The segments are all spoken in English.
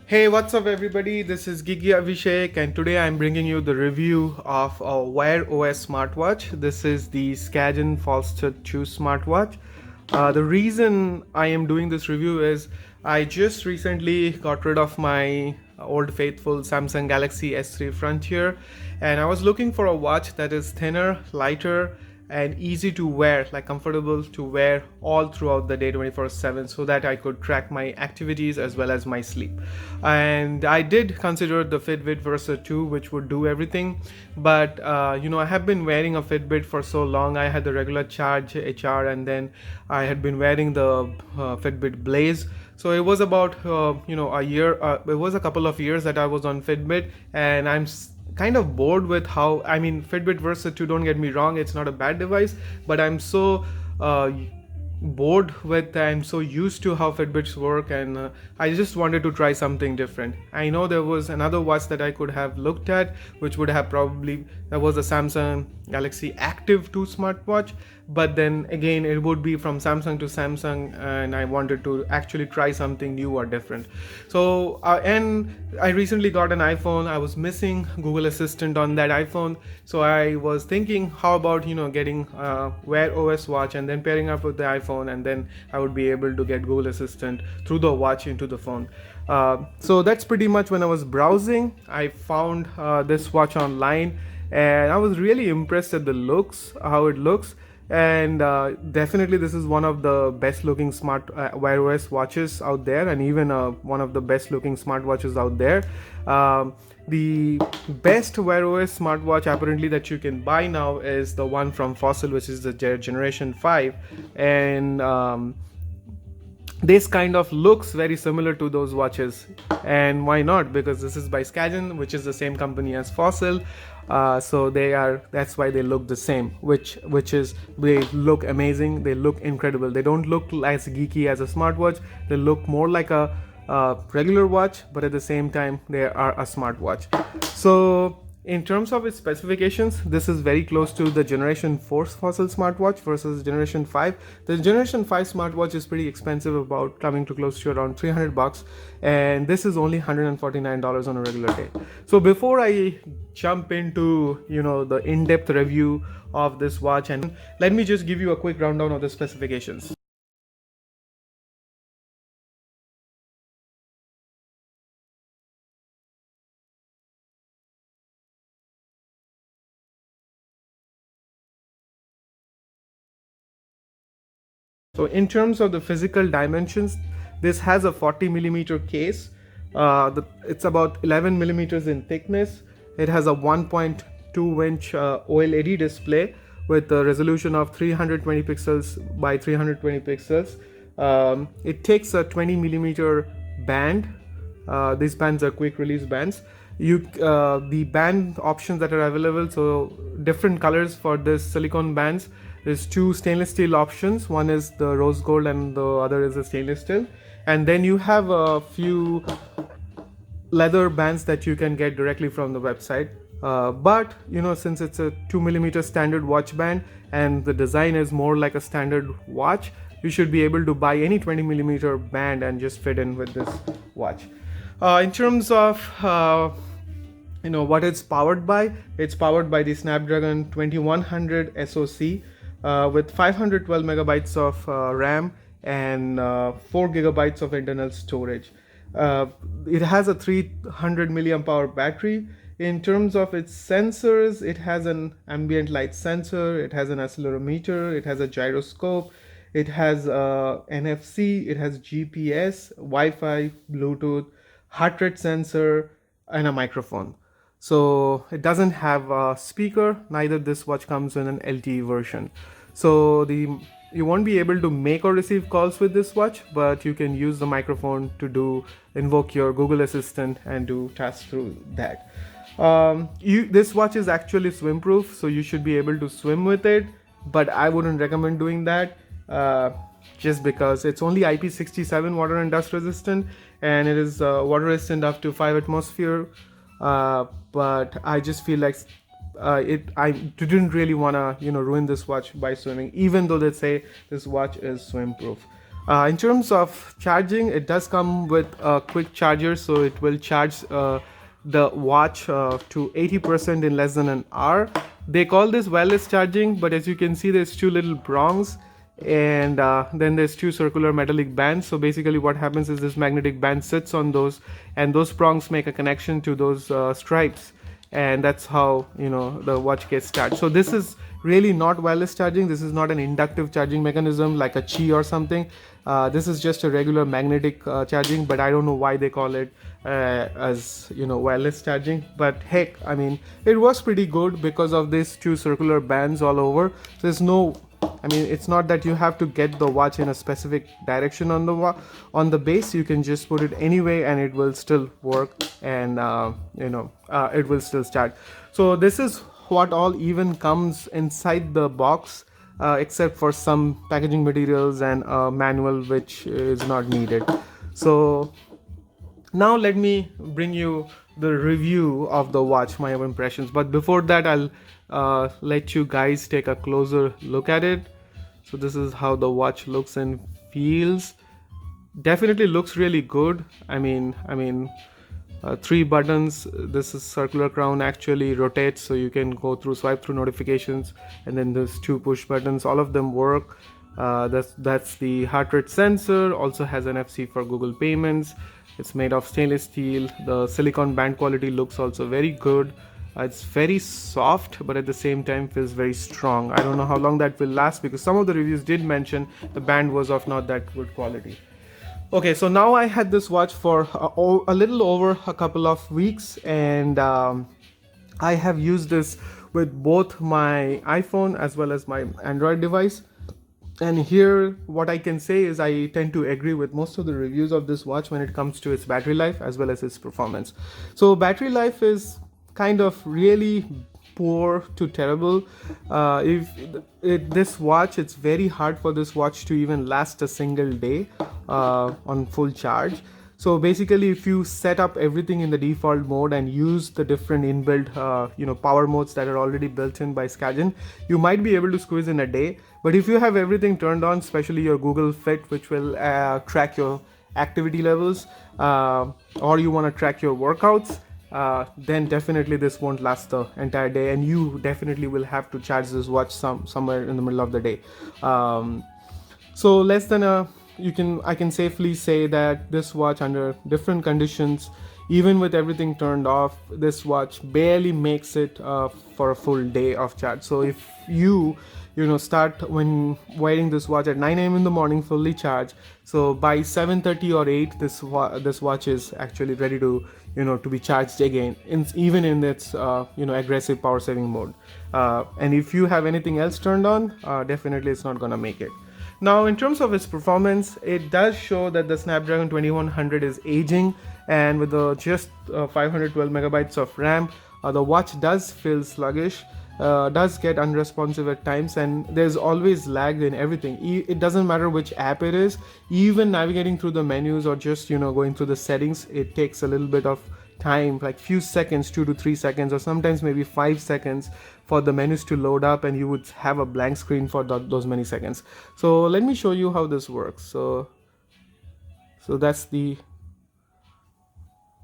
Hey, what's up, everybody? This is GeekyAviseq's, and today I'm bringing you the review of a Wear OS smartwatch. This is the Skagen Flaster 2 smartwatch. The reason I am doing this review is I just recently got rid of my old faithful Samsung Galaxy S3 Frontier, and I was looking for a watch that is thinner, lighter, and easy to wear, like comfortable to wear all throughout the day 24/7, so that I could track my activities as well as my sleep. And I did consider the Fitbit Versa 2, which would do everything, but I have been wearing a Fitbit for so long. I had the regular Charge HR, and then I had been wearing the Fitbit Blaze. So it was about a year. It was a couple of years that I was on Fitbit, and I'm kind of bored with how, Fitbit Versa 2, don't get me wrong, it's not a bad device, but I'm so bored with and so used to how Fitbits work, and I just wanted to try something different. I know there was another watch that I could have looked at, which would have probably, that was a Samsung Galaxy Active 2 smartwatch, but then again it would be from Samsung to Samsung, and I wanted to actually try something new or different. So and I recently got an iPhone. I was missing Google Assistant on that iPhone, so I was thinking, how about getting Wear OS watch and then pairing up with the iPhone, and then I would be able to get Google Assistant through the watch into the phone. So that's pretty much when I was browsing, I found this watch online, and I was really impressed at the looks, how it looks. And definitely this is one of the best looking smart Wear OS watches out there, and even one of the best looking smartwatches out there. The best Wear OS smartwatch apparently that you can buy now is the one from Fossil, which is the generation 5, and this kind of looks very similar to those watches. And why not? Because this is by Skagen, which is the same company as Fossil. So that's why they look the same, which is, they look amazing, they look incredible. They don't look as geeky as a smartwatch. They look more like a regular watch, but at the same time they are a smartwatch. So in terms of its specifications, this is very close to the Generation 4 Fossil smartwatch versus Generation 5. The Generation 5 smartwatch is pretty expensive, about coming to close to around $300, and this is only $149 on a regular day. So before I jump into the in-depth review of this watch, and let me just give you a quick rundown of the specifications. So in terms of the physical dimensions, this has a 40 millimeter case. It's about 11 millimeters in thickness. It has a 1.2 inch OLED display with a resolution of 320 pixels by 320 pixels. It takes a 20 millimeter band. These bands are quick release bands. The band options that are available, so different colors for this silicone bands. There's two stainless steel options. One is the rose gold and the other is the stainless steel. And then you have a few leather bands that you can get directly from the website. But since it's a 2 millimeter standard watch band and the design is more like a standard watch, you should be able to buy any 20 millimeter band and just fit in with this watch. In terms of what it's powered by the Snapdragon 2100 SoC with 512 megabytes of RAM and 4 gigabytes of internal storage. It has a 300 milliamp hour battery. In terms of its sensors, it has an ambient light sensor, it has an accelerometer, it has a gyroscope, it has NFC, it has GPS, Wi-Fi, Bluetooth, heart rate sensor, and a microphone. So it doesn't have a speaker, neither this watch comes in an LTE version. So you won't be able to make or receive calls with this watch, but you can use the microphone to invoke your Google Assistant and do tasks through that. This watch is actually swim proof, so you should be able to swim with it, but I wouldn't recommend doing that just because it's only IP67 water and dust resistant, and it is water resistant up to 5 atmosphere. But I just feel like I didn't really want to ruin this watch by swimming, even though they say this watch is swim proof. In terms of charging, it does come with a quick charger, so it will charge the watch to 80% in less than an hour. They call this wireless charging, but as you can see, there's two little prongs, and then there's two circular metallic bands. So basically what happens is this magnetic band sits on those, and those prongs make a connection to those stripes, and that's how the watch gets charged. So this is really not wireless charging. This is not an inductive charging mechanism like a Qi or something. This is just a regular magnetic charging, but I don't know why they call it as wireless charging. But heck, I mean, it works pretty good because of these two circular bands all over. There's no, I mean, it's not that you have to get the watch in a specific direction on the base. You can just put it anyway and it will still work, and it will still start. So this is what all even comes inside the box, except for some packaging materials and a manual which is not needed. So now let me bring you the review of the watch, my impressions. But before that, I'll let you guys take a closer look at it. So this is how the watch looks and feels. Definitely looks really good. I mean, three buttons. This is circular crown actually rotates, so you can swipe through notifications, and then there's two push buttons. All of them work. That's the heart rate sensor. Also has NFC for Google Payments. It's made of stainless steel. The silicone band quality looks also very good. It's very soft, but at the same time feels very strong. I don't know how long that will last, because some of the reviews did mention the band was of not that good quality. Okay, so now I had this watch for a little over a couple of weeks, and I have used this with both my iPhone as well as my Android device. And here what I can say is I tend to agree with most of the reviews of this watch when it comes to its battery life as well as its performance. So battery life is kind of really poor to terrible. This watch, it's very hard for this watch to even last a single day on full charge. So basically, if you set up everything in the default mode and use the different inbuilt power modes that are already built in by Skagen, you might be able to squeeze in a day. But if you have everything turned on, especially your Google Fit, which will track your activity levels, or you want to track your workouts, then definitely this won't last the entire day, and you definitely will have to charge this watch somewhere in the middle of the day. So less than I can safely say that this watch, under different conditions, even with everything turned off, this watch barely makes it for a full day of charge. So if you start when wearing this watch at 9 a.m. in the morning fully charged, so by 7:30 or 8 this watch is actually ready to to be charged again, even in its aggressive power saving mode. And if you have anything else turned on, definitely it's not gonna make it. Now, in terms of its performance, it does show that the Snapdragon 2100 is aging, and with just 512 megabytes of RAM, the watch does feel sluggish, does get unresponsive at times, and there's always lag in everything. It doesn't matter which app it is, even navigating through the menus or just going through the settings, it takes a little bit of time, like few seconds, 2 to 3 seconds, or sometimes maybe 5 seconds for the menus to load up, and you would have a blank screen for those many seconds. So let me show you how this works. So that's the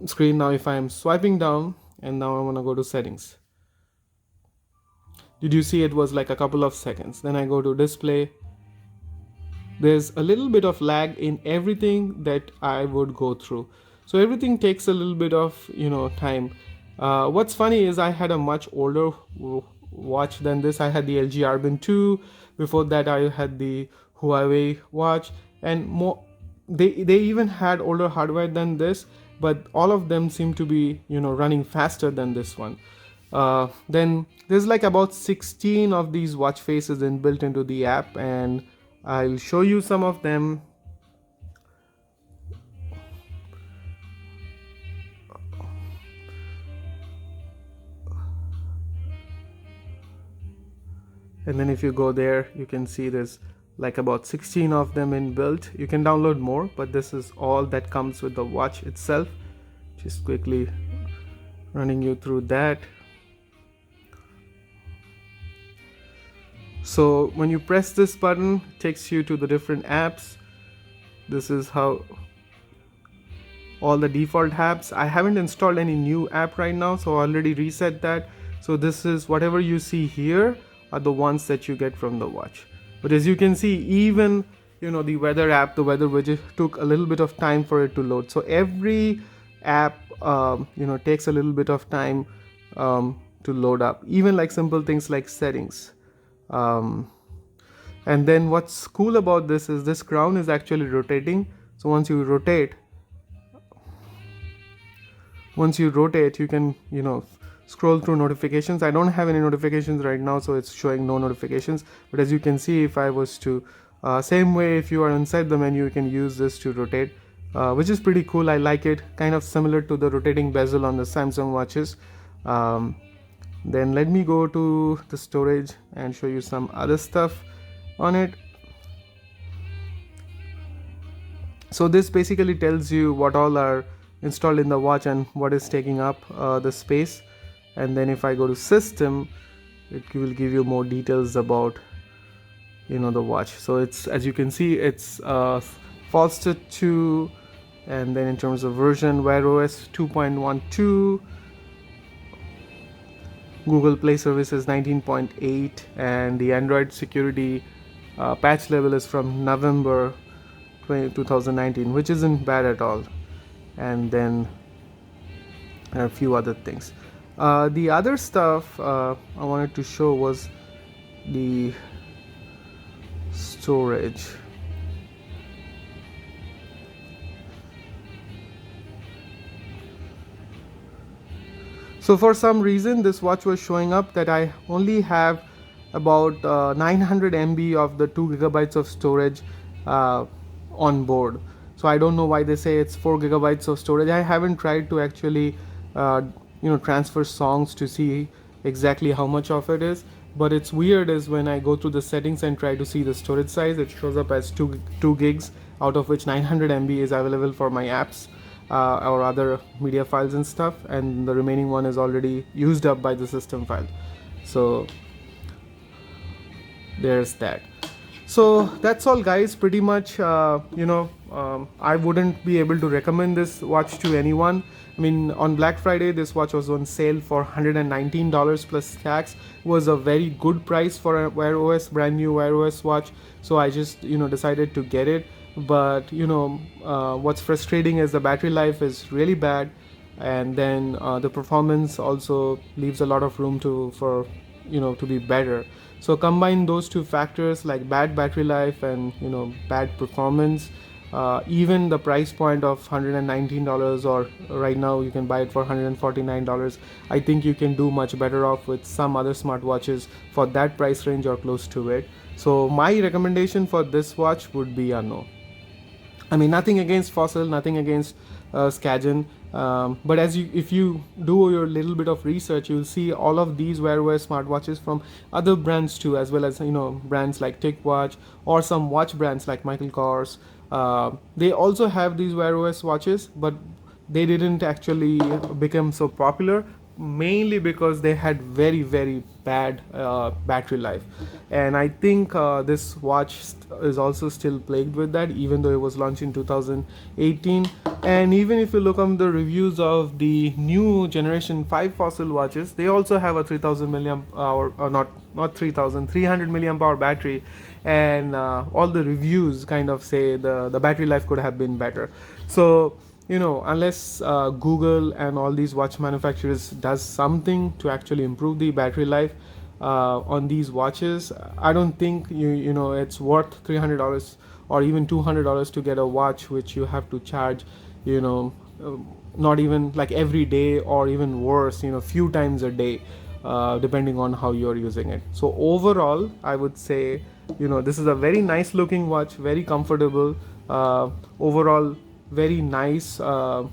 screen. Now if I'm swiping down, and now I want to go to settings, did you see it was like a couple of seconds? Then I go to display. There's a little bit of lag in everything that I would go through. So everything takes a little bit of time. What's funny is I had a much older watch than this. I had the LG Arbin 2. Before that, I had the Huawei watch, and more. They even had older hardware than this, but all of them seem to be running faster than this one. Then there's like about 16 of these watch faces inbuilt into the app, and I'll show you some of them. And then if you go there, you can see there's like about 16 of them inbuilt. You can download more, but this is all that comes with the watch itself. Just quickly running you through that. So when you press this button, it takes you to the different apps. This is how all the default apps. I haven't installed any new app right now, so I already reset that. So this is whatever you see here are the ones that you get from the watch. But as you can see, even the weather app, the weather widget took a little bit of time for it to load. So every app takes a little bit of time to load up, even like simple things like settings. And then what's cool about this is this crown is actually rotating. So once you rotate, you can scroll through notifications. I don't have any notifications right now, so it's showing no notifications. But as you can see, if I was to same way, if you are inside the menu, you can use this to rotate, which is pretty cool. I like it, kind of similar to the rotating bezel on the Samsung watches. Then let me go to the storage and show you some other stuff on it. So this basically tells you what all are installed in the watch and what is taking up the space. And then if I go to system, it will give you more details about the watch. So it's, as you can see, it's Flaster 2, and then in terms of version, Wear OS 2.12, Google Play Services 19.8, and the Android security patch level is from November 2019, which isn't bad at all. And then a few other things. The other stuff I wanted to show was the storage. So for some reason this watch was showing up that I only have about 900 MB of the 2 gigabytes of storage on board. So I don't know why they say it's 4 gigabytes of storage. I haven't tried to actually transfer songs to see exactly how much of it is. But it's weird is when I go through the settings and try to see the storage size, it shows up as 2 gigs, out of which 900 MB is available for my apps or other media files and stuff, and the remaining one is already used up by the system file. So there's that. So that's all, guys. Pretty much I wouldn't be able to recommend this watch to anyone. I mean, on Black Friday this watch was on sale for $119 plus tax. It was a very good price for a Wear OS, brand new Wear OS watch. So I just decided to get it. But what's frustrating is the battery life is really bad, and then the performance also leaves a lot of room to be better. So combine those two factors, like bad battery life and bad performance, even the price point of $119, or right now you can buy it for $149. I think you can do much better off with some other smartwatches for that price range or close to it. So my recommendation for this watch would be a no. I mean, nothing against Fossil, nothing against Skagen, but if you do your little bit of research, you'll see all of these Wear OS smartwatches from other brands too, as well as brands like TicWatch or some watch brands like Michael Kors. They also have these Wear OS watches, but they didn't actually become so popular, mainly because they had very, very bad battery life. And I think this watch is also still plagued with that, even though it was launched in 2018. And even if you look on the reviews of the new generation 5 Fossil watches, they also have a 3000 milliamp hour, or not 3000, 300 milliamp hour battery. And all the reviews kind of say the battery life could have been better. So unless Google and all these watch manufacturers does something to actually improve the battery life on these watches, I don't think it's worth $300 or even $200 to get a watch which you have to charge not even like every day, or even worse, few times a day, depending on how you're using it. So overall, I would say this is a very nice looking watch, very comfortable, overall very nice. The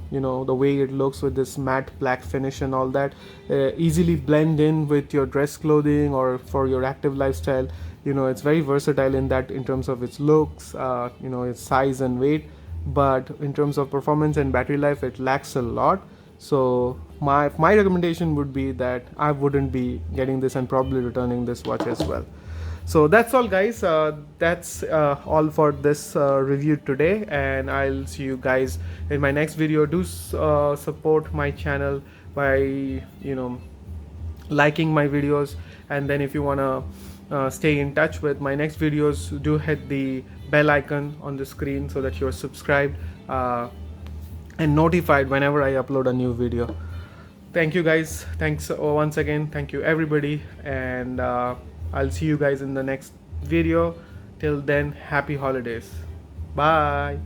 way it looks with this matte black finish and all that, easily blend in with your dress clothing or for your active lifestyle. It's very versatile in terms of its looks, its size and weight, but in terms of performance and battery life, it lacks a lot. So my recommendation would be that I wouldn't be getting this and probably returning this watch as well. So that's all, guys. That's all for this review today, and I'll see you guys in my next video. Do support my channel by liking my videos, and then if you want to stay in touch with my next videos, do hit the bell icon on the screen so that you're subscribed and notified whenever I upload a new video. Thank you, guys. Thanks once again. Thank you, everybody, and I'll see you guys in the next video. Till then, happy holidays. Bye.